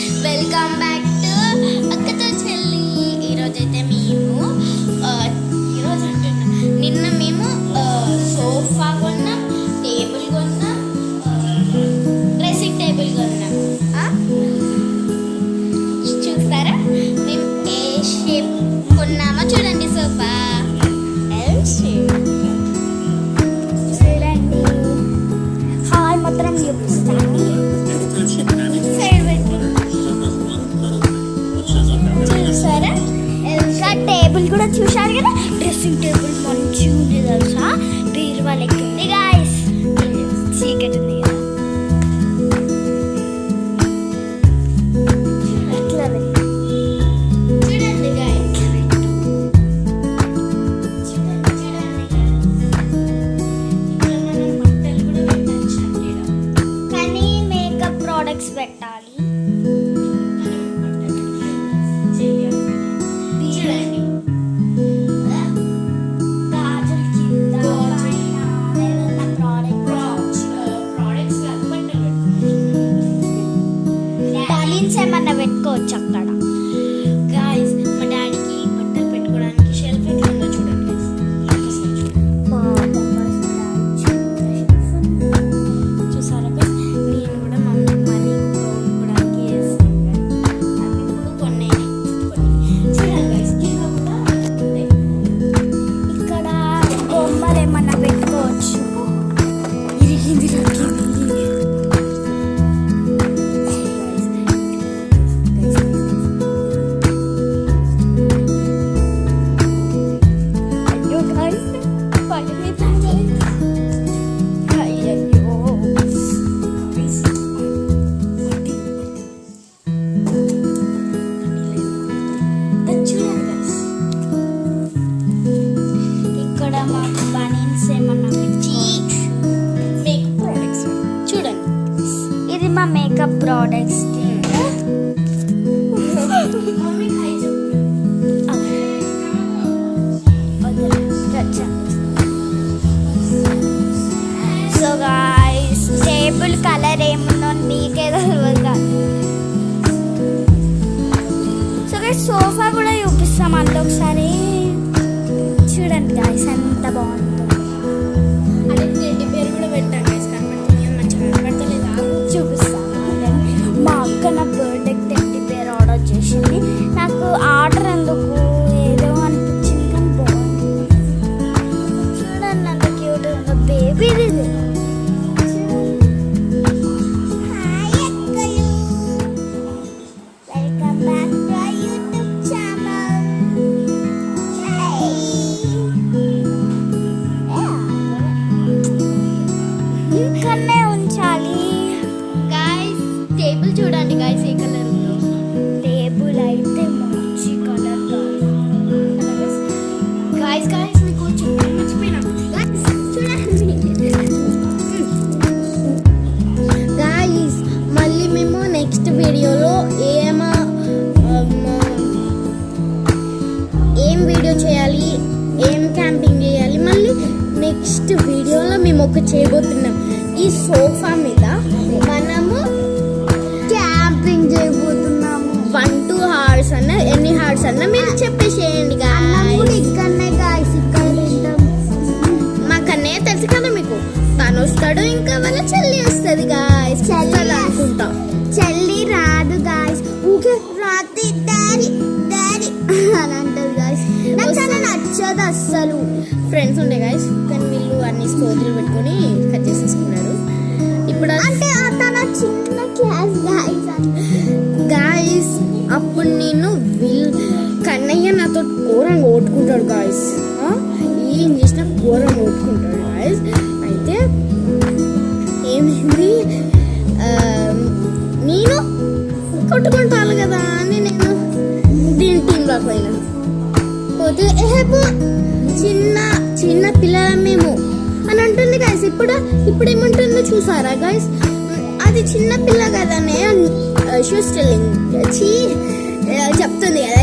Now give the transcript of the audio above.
Welcome back to అక్కతో చెల్లి. ఈరోజైతే మేము ఈరోజు అంటున్నా నిన్న మేము సోఫా కొన్నాం, టేబుల్ కొన్నాం, డ్రెస్సింగ్ టేబుల్ కొన్నాం. చూస్తారా మేము ఏ షేప్ కొన్నామో చూడండి. సోఫా ఎల్ షేప్ చూడండి. హాయ్ మాత్రం చూపిస్తాను. టేబుల్ కూడా చూశారు కదా, డ్రెస్సింగ్ టేబుల్ మంచిగా ఉంది తెలుసా, బీరువా లెక్క ఉంది గాయస్. చీకటి ఉంది కదా, అట్లనే చూడండి గాయస్. కానీ మేకప్ ప్రోడక్ట్స్ పెట్టాలి. ఏమన్నా పెట్టుకోవచ్చు అక్కడ గాయస్. మా డాడీకి బట్టలు పెట్టుకోవడానికి షెల్ఫ్ ఎట్లా ఉందో చూడండి. చూసారా గైస్, నేను కూడా మమ్మీ మనీ కొనుక్కోవడానికి వేస్తాను. అవి ఇప్పుడు కొన్ని చూడండి గైస్. ఇక్కడ బొమ్మలు ఏమన్నా పెట్టుకోవచ్చు. ఇరిగింది మా makeup products. So guys, table colour ఏముందో మీకే తెలియదు కాదు. సో గాయ్స్, సోఫా కూడా చూపిస్తాం అందులో ఒకసారి చూడండి గాయ్స్, ఎంత బాగుందో. అదే టెడ్డీ బేర్ కూడా పెట్టాను గాయ్స్, మా అక్క నా బర్త్డేకి టెడ్డీ బేర్ ఆర్డర్ చేసింది. నాకు ఆర్డర్ ఎందుకు ఏదో అనిపించింది, కానీ బాగుంది. చూడండి అంత క్యూట్ ఉందో, బేబీది. Welcome back to our YouTube channel. ఇక్కడనే ఉంచాలి. టేబుల్ చూడండి గాయస్, ఏ కలర్ ఉందో. టేబుల్ అయితే మంచి కలర్ గాయస్. గాయస్ మీకు మర్చిపోయినా చూడండి గాయస్. మళ్ళీ మేము నెక్స్ట్ వీడియోలో ఏం వీడియో చేయాలి, ఏం క్యాంపింగ్ చేయాలి, మళ్ళీ నెక్స్ట్ వీడియోలో మేము ఒక చేయబోతున్నాం. ఈ సోఫా మీద మనము చేయబోతున్నాము. 1-2 hours అన్న, ఎన్ని hours అన్న మీరు చెప్పేసేయండి గాయస్. మా కన్నయ్య తెలుసు కదా మీకు, తను వస్తాడు, ఇంకా వాళ్ళ చెల్లి వస్తుంది గాయస్. అనుకుంటా చెల్లి రాదు గాయస్, ఊకే రాత్రి డాడీ డాడీ అని అంటది గాయస్. నాకు చాలా నచ్చదు అస్సలు. ఫ్రెండ్స్ ఉండే గాయస్, కానీ వీళ్ళు అన్ని స్టోరీలు పెట్టుకొని కట్ చేసేసుకున్నారు. ఇప్పుడు అంటే తన చిన్న క్లాస్ గాయస్. అప్పుడు నేను కన్నయ్య నాతో ఘోరంగా ఓట్టుకుంటాడు గాయస్. ఏం చేసినా ఘోరంగా ఓట్టుకుంటాడు గాయస్. అయితే ఏమైంది, నేను కొట్టుకుంటాను కదా అని నేను దీని టీంలోకి పోయినా. పోతే చిన్న చిన్న పిల్లల మేము అని అంటుంది గాయస్. ఇప్పుడు ఏమంటుందో చూసారా గాయస్, అది చిన్న పిల్ల కదనే చెప్తుంది కదా